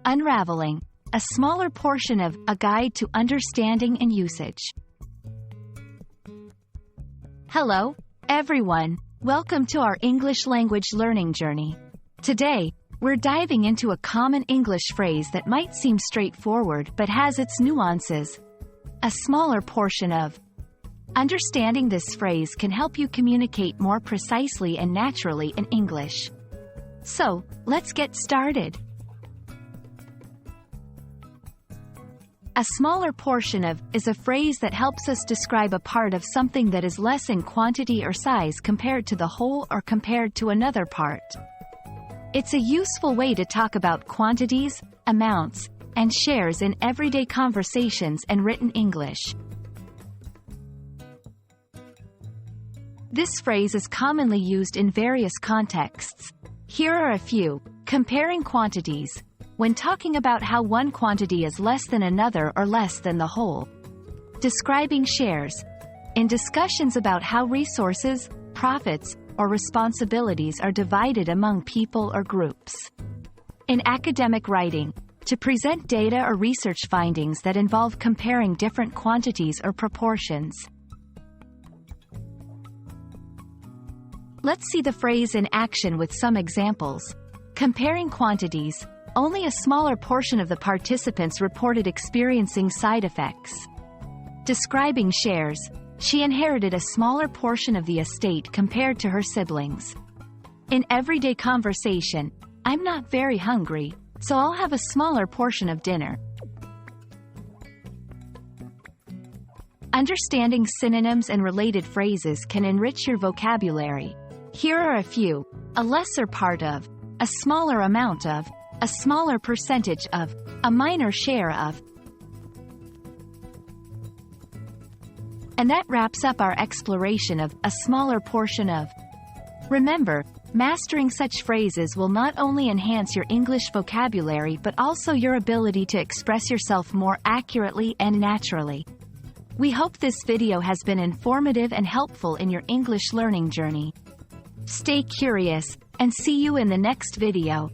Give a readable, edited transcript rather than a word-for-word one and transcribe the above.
Unraveling, a smaller portion of A Guide to Understanding and Usage. Hello, everyone. Welcome to our English language learning journey. Today, we're diving into a common English phrase that might seem straightforward but has its nuances. A smaller portion of. Understanding this phrase can help you communicate more precisely and naturally in English. So, let's get started. A smaller portion of is a phrase that helps us describe a part of something that is less in quantity or size compared to the whole or compared to another part. It's a useful way to talk about quantities, amounts, and shares in everyday conversations and written English. This phrase is commonly used in various contexts. Here are a few. Comparing quantities. When talking about how one quantity is less than another or less than the whole. Describing shares. In discussions about how resources, profits, or responsibilities are divided among people or groups. In academic writing. To present data or research findings that involve comparing different quantities or proportions. Let's see the phrase in action with some examples. Comparing quantities. Only a smaller portion of the participants reported experiencing side effects. Describing shares. She inherited a smaller portion of the estate compared to her siblings. In everyday conversation, I'm not very hungry, so I'll have a smaller portion of dinner. Understanding synonyms and related phrases can enrich your vocabulary. Here are a few. A lesser part of, a smaller amount of, a smaller percentage of, a minor share of. And that wraps up our exploration of a smaller portion of. Remember, mastering such phrases will not only enhance your English vocabulary but also your ability to express yourself more accurately and naturally. We hope this video has been informative and helpful in your English learning journey. Stay curious, and see you in the next video.